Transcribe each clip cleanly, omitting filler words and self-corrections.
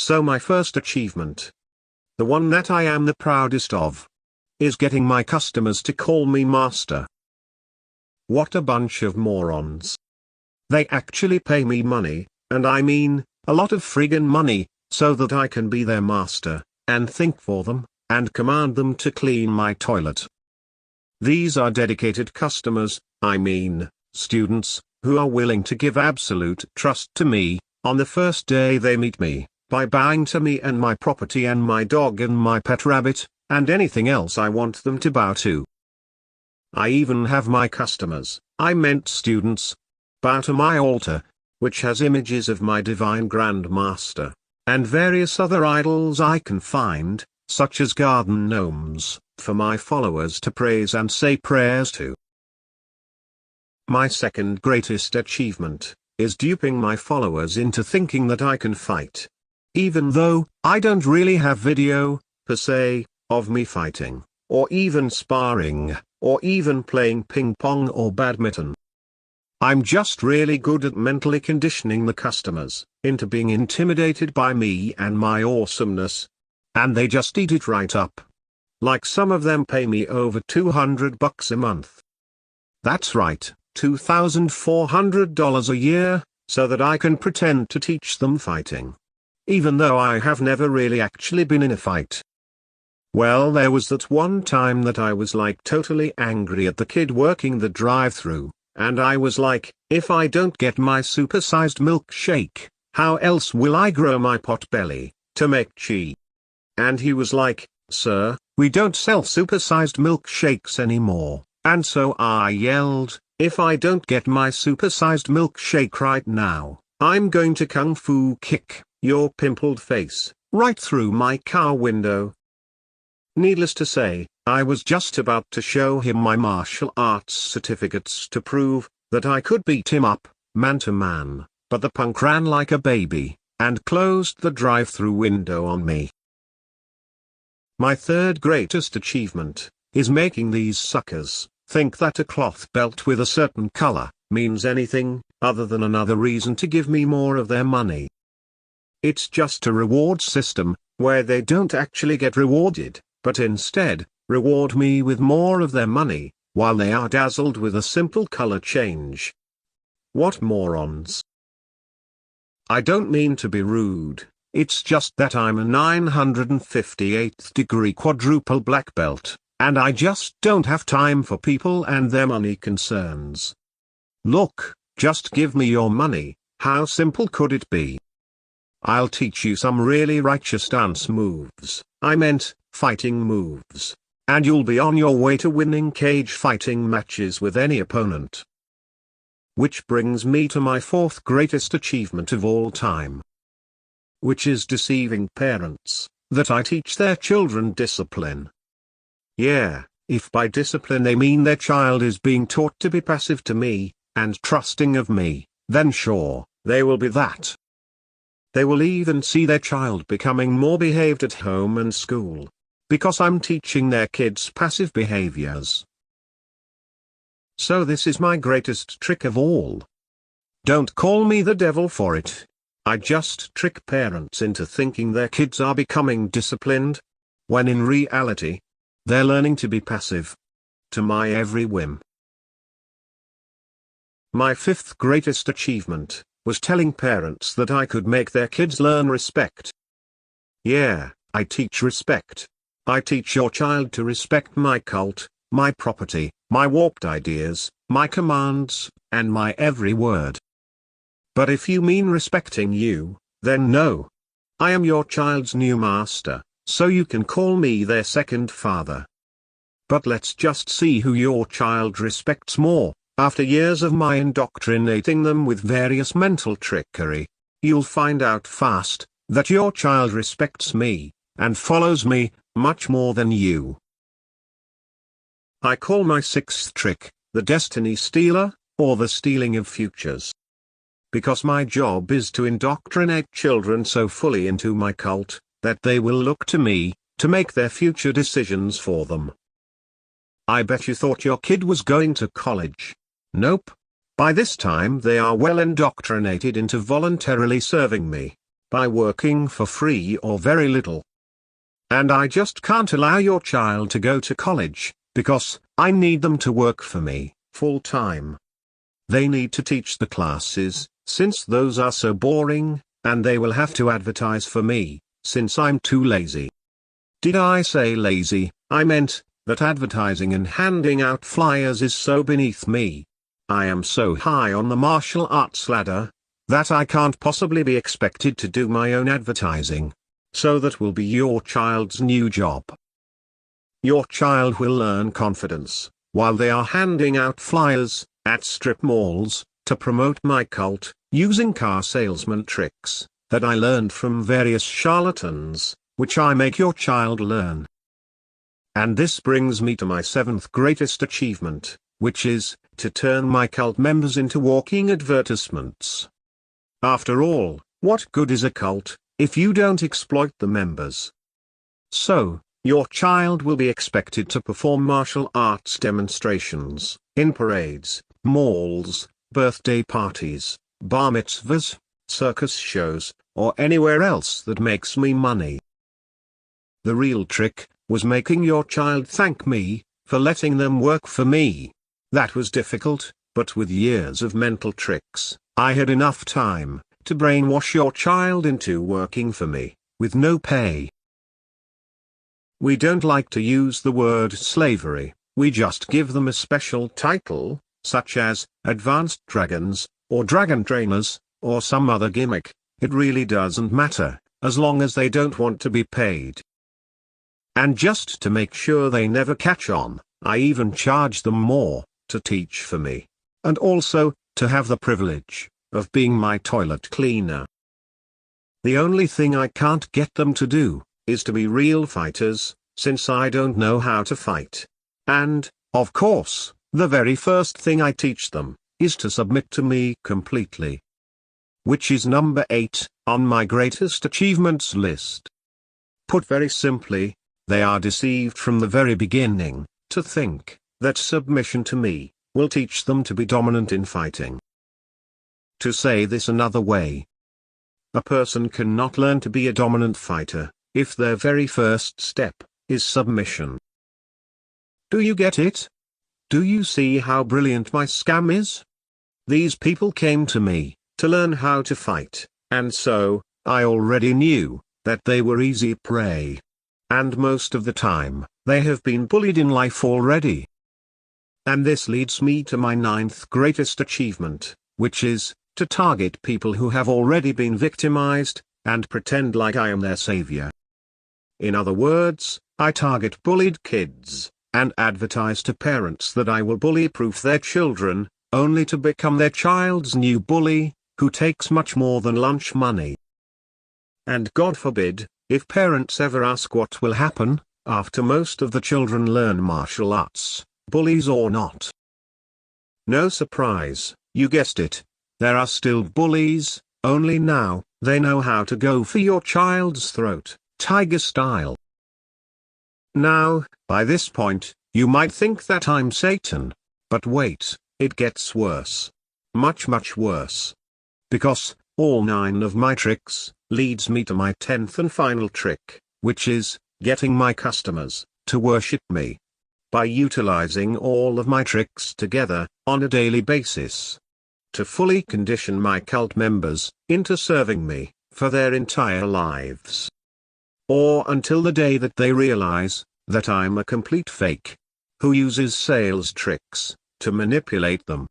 So my first achievement, the one that I am the proudest of, is getting my customers to call me master. What a bunch of morons. They actually pay me money, and I mean, a lot of friggin' money, so that I can be their master, and think for them, and command them to clean my toilet. These are dedicated customers, I mean, students, who are willing to give absolute trust to me, on the first day they meet me, by bowing to me and my property and my dog and my pet rabbit, and anything else I want them to bow to. I even have my customers, I meant students, bow to my altar, which has images of my divine Grand Master, and various other idols I can find, such as garden gnomes, for my followers to praise and say prayers to. My second greatest achievement, is duping my followers into thinking that I can fight. Even though, I don't really have video, per se, of me fighting, or even sparring, or even playing ping pong or badminton. I'm just really good at mentally conditioning the customers, into being intimidated by me and my awesomeness. And they just eat it right up. Like some of them pay me over $200 a month. That's right, $2,400 a year, so that I can pretend to teach them fighting. Even though I have never really actually been in a fight. Well, there was that one time that I was like totally angry at the kid working the drive-thru, and I was like, if I don't get my supersized milkshake, how else will I grow my pot belly, to make cheese? And he was like, sir, we don't sell supersized milkshakes anymore, and so I yelled, if I don't get my supersized milkshake right now, I'm going to kung fu kick your pimpled face, right through my car window. Needless to say, I was just about to show him my martial arts certificates to prove that I could beat him up, man to man, but the punk ran like a baby, and closed the drive-thru window on me. My third greatest achievement, is making these suckers think that a cloth belt with a certain color means anything other than another reason to give me more of their money. It's just a reward system, where they don't actually get rewarded, but instead, reward me with more of their money, while they are dazzled with a simple color change. What morons. I don't mean to be rude, it's just that I'm a 958th degree quadruple black belt, and I just don't have time for people and their money concerns. Look, just give me your money, how simple could it be? I'll teach you some really righteous dance moves, I meant, fighting moves, and you'll be on your way to winning cage fighting matches with any opponent. Which brings me to my fourth greatest achievement of all time. Which is deceiving parents, that I teach their children discipline. Yeah, if by discipline they mean their child is being taught to be passive to me, and trusting of me, then sure, they will be that. They will even see their child becoming more behaved at home and school, because I'm teaching their kids passive behaviors. So this is my greatest trick of all. Don't call me the devil for it. I just trick parents into thinking their kids are becoming disciplined, when in reality, they're learning to be passive. To my every whim. My fifth greatest achievement, was telling parents that I could make their kids learn respect. Yeah, I teach respect. I teach your child to respect my cult, my property, my warped ideas, my commands, and my every word. But if you mean respecting you, then no. I am your child's new master, so you can call me their second father. But let's just see who your child respects more. After years of my indoctrinating them with various mental trickery, you'll find out fast, that your child respects me, and follows me, much more than you. I call my sixth trick, the Destiny Stealer, or the stealing of futures. Because my job is to indoctrinate children so fully into my cult, that they will look to me, to make their future decisions for them. I bet you thought your kid was going to college. Nope. By this time they are well indoctrinated into voluntarily serving me. by working for free or very little. And I just can't allow your child to go to college, because I need them to work for me, full time. They need to teach the classes, since those are so boring, and they will have to advertise for me, since I'm too lazy. Did I say lazy? I meant that advertising and handing out flyers is so beneath me. I am so high on the martial arts ladder that I can't possibly be expected to do my own advertising. So that will be your child's new job. Your child will learn confidence, while they are handing out flyers, at strip malls, to promote my cult, using car salesman tricks, that I learned from various charlatans, which I make your child learn. And this brings me to my 7th greatest achievement, which is, to turn my cult members into walking advertisements. After all, what good is a cult, if you don't exploit the members? So, your child will be expected to perform martial arts demonstrations, in parades, malls, birthday parties, bar mitzvahs, circus shows, or anywhere else that makes me money. The real trick was making your child thank me for letting them work for me. That was difficult, but with years of mental tricks, I had enough time to brainwash your child into working for me, with no pay. We don't like to use the word slavery, we just give them a special title, such as advanced dragons, or dragon trainers, or some other gimmick. It really doesn't matter, as long as they don't want to be paid. And just to make sure they never catch on, I even charge them more to teach for me, and also to have the privilege of being my toilet cleaner. The only thing I can't get them to do is to be real fighters, since I don't know how to fight. And, of course, the very first thing I teach them is to submit to me completely. Which is number 8 on my greatest achievements list. Put very simply, they are deceived from the very beginning to think that submission to me will teach them to be dominant in fighting. To say this another way, a person cannot learn to be a dominant fighter if their very first step is submission. Do you get it? Do you see how brilliant my scam is? These people came to me to learn how to fight, and so I already knew that they were easy prey. And most of the time, they have been bullied in life already. And this leads me to my 9th greatest achievement, which is to target people who have already been victimized, and pretend like I am their savior. In other words, I target bullied kids, and advertise to parents that I will bully-proof their children, only to become their child's new bully, who takes much more than lunch money. And God forbid, if parents ever ask what will happen, after most of the children learn martial arts, bullies or not. No surprise, you guessed it. There are still bullies, only now, they know how to go for your child's throat, tiger style. Now, by this point, you might think that I'm Satan. But wait, it gets worse. Much worse. Because, all 9 of my tricks, leads me to my 10th and final trick, which is, getting my customers to worship me. By utilizing all of my tricks together, on a daily basis. To fully condition my cult members into serving me for their entire lives. Or until the day that they realize that I'm a complete fake, who uses sales tricks to manipulate them.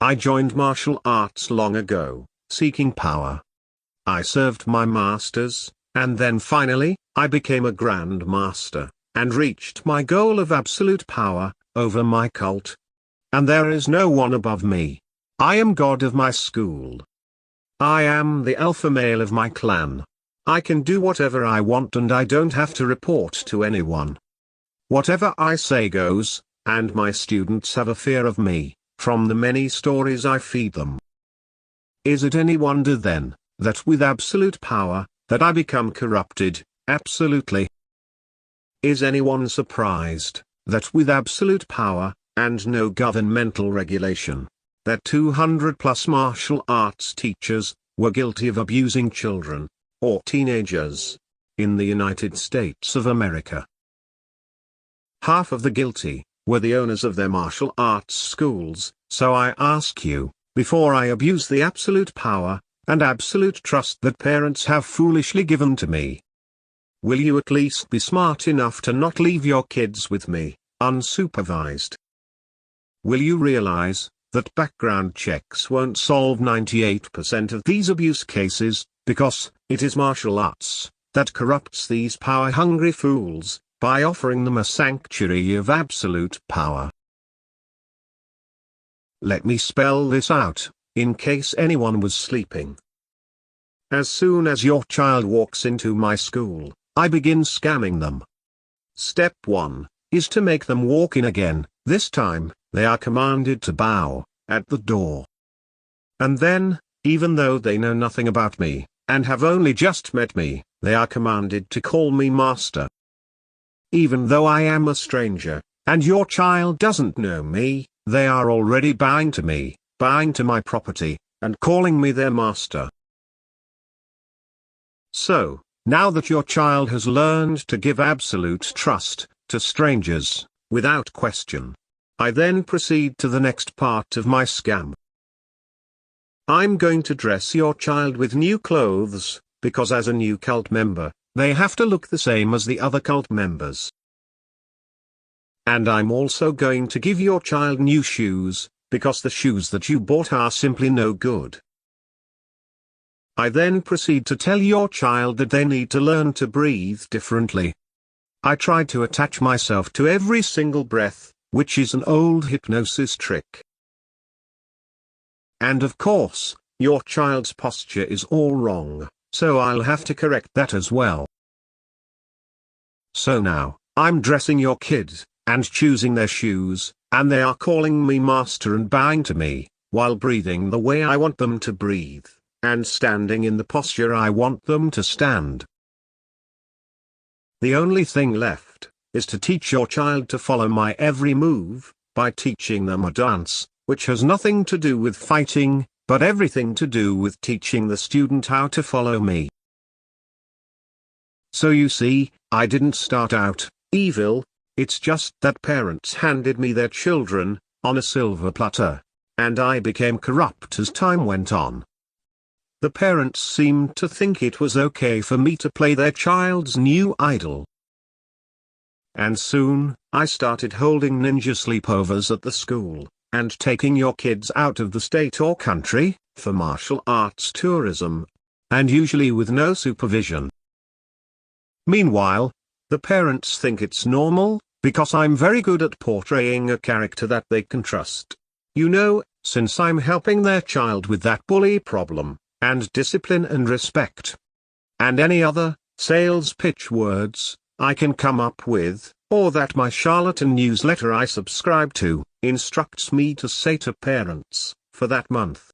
I joined martial arts long ago, seeking power. I served my masters, and then finally, I became a grand master, and reached my goal of absolute power over my cult. And there is no one above me. I am God of my school. I am the alpha male of my clan. I can do whatever I want and I don't have to report to anyone. Whatever I say goes, and my students have a fear of me, from the many stories I feed them. Is it any wonder then, that with absolute power, that I become corrupted? Absolutely. Is anyone surprised, that with absolute power, and no governmental regulation, that 200+ martial arts teachers were guilty of abusing children, or teenagers, in the United States of America. Half of the guilty were the owners of their martial arts schools, so I ask you, before I abuse the absolute power and absolute trust that parents have foolishly given to me, will you at least be smart enough to not leave your kids with me, unsupervised? Will you realize that background checks won't solve 98% of these abuse cases, because it is martial arts that corrupts these power-hungry fools by offering them a sanctuary of absolute power? Let me spell this out, in case anyone was sleeping. As soon as your child walks into my school, I begin scamming them. Step 1 is to make them walk in again. This time, they are commanded to bow at the door. And then, even though they know nothing about me, and have only just met me, they are commanded to call me master. Even though I am a stranger, and your child doesn't know me, they are already bowing to me, bowing to my property, and calling me their master. So, now that your child has learned to give absolute trust to strangers, without question, I then proceed to the next part of my scam. I'm going to dress your child with new clothes, because as a new cult member, they have to look the same as the other cult members. And I'm also going to give your child new shoes, because the shoes that you bought are simply no good. I then proceed to tell your child that they need to learn to breathe differently. I try to attach myself to every single breath, which is an old hypnosis trick. And of course, your child's posture is all wrong, so I'll have to correct that as well. So now, I'm dressing your kids, and choosing their shoes, and they are calling me master and bowing to me, while breathing the way I want them to breathe, and standing in the posture I want them to stand. The only thing left is to teach your child to follow my every move, by teaching them a dance, which has nothing to do with fighting, but everything to do with teaching the student how to follow me. So you see, I didn't start out evil, it's just that parents handed me their children on a silver platter, and I became corrupt as time went on. The parents seemed to think it was okay for me to play their child's new idol. And soon, I started holding ninja sleepovers at the school, and taking your kids out of the state or country, for martial arts tourism, and usually with no supervision. Meanwhile, the parents think it's normal, because I'm very good at portraying a character that they can trust. You know, since I'm helping their child with that bully problem, and discipline and respect, and any other sales pitch words I can come up with, or that my charlatan newsletter I subscribe to instructs me to say to parents, for that month.